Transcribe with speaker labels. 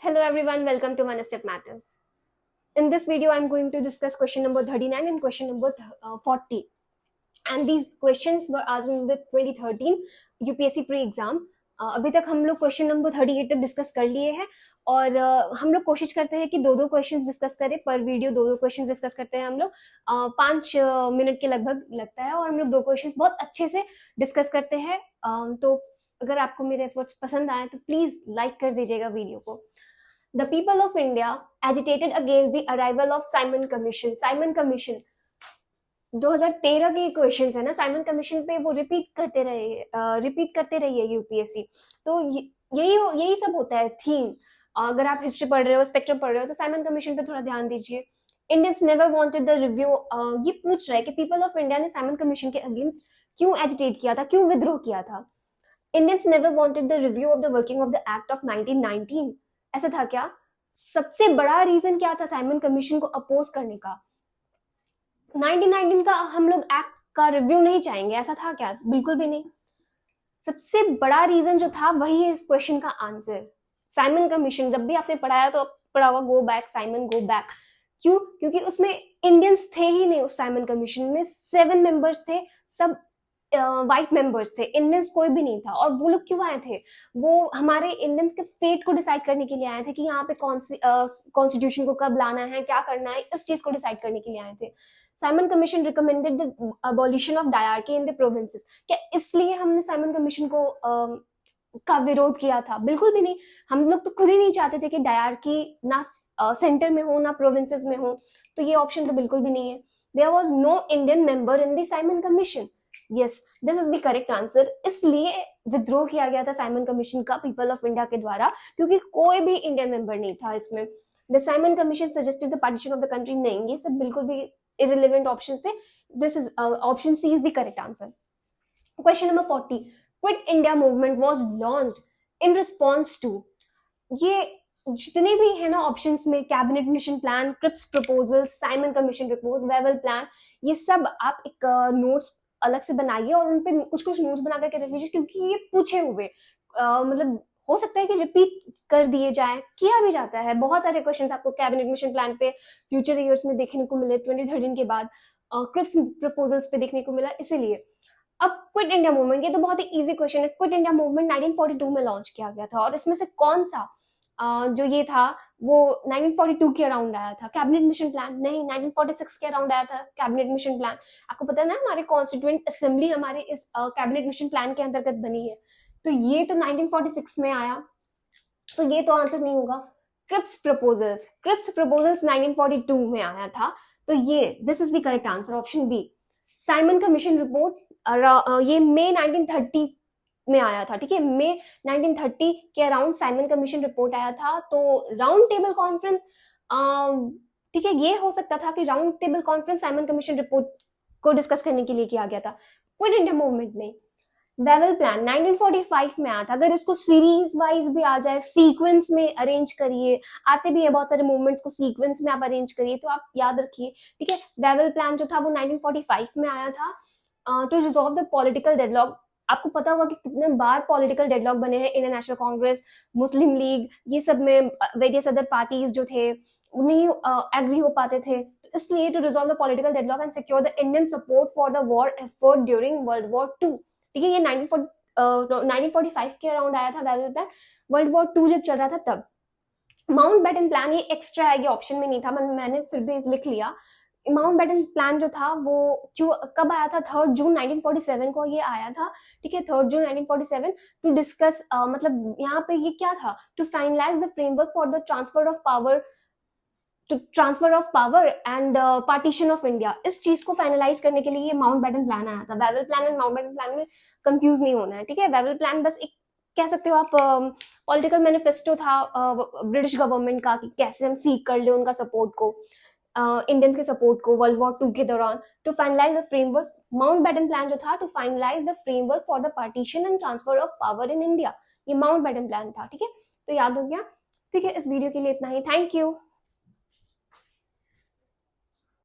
Speaker 1: Hello everyone, welcome to One Step Matters. In this video, I'm going to discuss question number 39 and question number 40. And these questions were asked in the 2013 UPSC pre-exam. अभी तक हम लोग question number 38 तक discuss कर लिए हैं और हम लोग कोशिश करते हैं कि दो क्वेश्चंस डिस्कस करें पर वीडियो। दो क्वेश्चंस डिस्कस करते हैं हम लोग 5 मिनट के लगभग लगता है और हम लोग दो क्वेश्चंस बहुत अच्छे से डिस्कस करते हैं। तो अगर आपको मेरे एफर्ट्स पसंद आए तो प्लीज लाइक कर दीजिएगा वीडियो को। The people of India agitated against the arrival of Simon Commission. Simon Commission 2013 के क्वेश्चंस है ना, साइमन कमीशन पे वो रिपीट करते रहिए यूपीएससी। तो यही सब होता है थीम। अगर आप हिस्ट्री पढ़ रहे हो, स्पेक्ट्रम पढ़ रहे हो, तो साइमन कमीशन पे थोड़ा ध्यान दीजिए। Indians never wanted the review. ये पूछ रहा है कि पीपल ऑफ इंडिया ने साइमन कमीशन के अगेंस्ट क्यों एजिटेट किया था, क्यों विद्रोह किया था। Indians never wanted the review of the working of the act of 1919। ऐसा था क्या? सबसे बड़ा रीजन क्या था साइमन कमीशन को अपोज करने का? 1919 का हम लोग एक्ट का रिव्यू नहीं चाहेंगे, ऐसा था क्या? बिल्कुल भी नहीं। सबसे बड़ा रीजन जो था वही है इस क्वेश्चन का आंसर। साइमन कमीशन जब भी आपने पढ़ाया तो पढ़ा होगा go back Simon go back. क्यों? क्योंकि उसमें इंडियंस थे ही नहीं। उस साइमन कमीशन में 7 मेंबर्स थे, सब वाइट मेंबर्स थे, इंडियंस कोई भी नहीं था। और वो लोग क्यों आए थे? वो हमारे इंडियंस के फेट को डिसाइड करने के लिए आए थे कि यहाँ पे कॉन्स्टिट्यूशन को कब लाना है, क्या करना है, इस चीज को डिसाइड करने के लिए आए थे। Simon commission recommended the abolition of dyarchy in the provinces. क्या इसलिए हमने साइमन कमीशन को का विरोध किया था? बिल्कुल भी नहीं। हम लोग तो खुद ही नहीं चाहते थे कि डायरकी ना सेंटर में हो ना प्रोविंसेस में हो, तो ये ऑप्शन तो बिल्कुल भी नहीं है। There was no Indian member in the Simon Commission. Yes, this is the correct answer. इसलिए विद्रोह किया गया था साइमन कमीशन का पीपल ऑफ इंडिया के द्वारा, क्योंकि कोई भी इंडियन मेंबर नहीं था इसमें। The Simon commission suggested the partition of the country. नहीं, ये सब बिल्कुल भी irrelevant options थे। This is option C is the correct answer. Question number 40. Quit India movement was launched in response to। ये जितने भी है ना ऑप्शंस में, Cabinet Mission Plan, Cripps proposal, Simon Commission report, Wavell plan, ये सब आप एक नोट्स अलग से बनाइए और उन पे कुछ नोट्स बना करके रख लीजिए, क्योंकि ये पूछे हुए मतलब हो सकता है कि रिपीट कर दिए जाए, किया भी जाता है। बहुत सारे क्वेश्चंस आपको कैबिनेट मिशन प्लान पे फ्यूचर ईयर्स में देखने को मिले, 2013 के बाद क्रिप्स प्रपोजल्स पे देखने को मिला। इसीलिए अब क्विट इंडिया मूवमेंट, ये तो बहुत ही इजी क्वेश्चन है। क्विट इंडिया मूवमेंट 1942 में लॉन्च किया गया था और इसमें से कौन सा जो ये था वो 1942 के अराउंड आया था? कैबिनेट मिशन प्लान नहीं, 1946 के अराउंड आया था कैबिनेट मिशन प्लान। आपको पता है ना, हमारे कॉन्स्टिट्यूएंट असेंबली हमारे इस कैबिनेट मिशन प्लान के अंतर्गत बनी है, तो ये तो 1946 में आया, तो ये तो आंसर नहीं होगा। क्रिप्स प्रपोजल्स 1942 में आया था, तो ये this is the correct answer, option B. Simon Commission report ये मई 1930 में आया था, ठीक है। मई 1930 के अराउंड साइमन कमीशन रिपोर्ट आया था। तो राउंड टेबल कॉन्फ्रेंस, ठीक है, ये हो सकता था कि round table conference Simon Commission report को डिस्कस करने के लिए किया गया था, क्विट इंडिया मूवमेंट नहीं। वेवल प्लान 1945 में आया था। अगर इसको सीरीज वाइज भी आ जाए, सीक्वेंस में अरेंज करिए, आते भी है बहुत सारे मूवमेंट्स को सीक्वेंस में आप अरेंज करिए, तो आप याद रखिए, ठीक है। वेवल प्लान जो था वो 1945 में आया था to resolve the political deadlock. आपको पता होगा कि कितने बार पॉलिटिकल डेडलॉक बने हैं। इंडियन नेशनल कांग्रेस, मुस्लिम लीग, ये सब में वेरियस अदर पार्टीज जो थे नहीं एग्री हो पाते थे, तो इसलिए to resolve the political deadlock and secure the Indian support for the war effort during world war 2, ठीक है। ये 1945 के अराउंड आया था वेवल प्लान, वर्ल्ड वॉर 2 जब चल रहा था तब। माउंट बैटन प्लान ये एक्स्ट्रा है, ये ऑप्शन में नहीं था, मैंने फिर भी लिख लिया। माउंट बैटन प्लान जो था वो कब आया था? 3 जून 1947 को ये आया था, ठीक है। 3 जून 1947 टू डिस्कस, मतलब यहाँ पे ये क्या था? To finalise the framework for the transfer of power and partition of India. इस चीज को फाइनलाइज करने के लिए ये माउंट बैटन प्लान आया था। Wavell plan and Mountbatten plan में कंफ्यूज नहीं होना है, ठीक है। वेवल प्लान बस एक कह सकते हो आप पॉलिटिकल मैनिफेस्टो था ब्रिटिश गवर्नमेंट का, कि कैसे हम सीख कर ले उनका सपोर्ट को, इंडियंस के सपोर्ट को वर्ल्ड वॉर 2 के दौरान। To finalise the framework, Mountbatten plan जो था to finalise the framework for the partition and transfer of power in India, ये माउंट बैटन प्लान था, ठीक है। तो याद हो गया, ठीक है। इस वीडियो के लिए इतना ही, थैंक यू।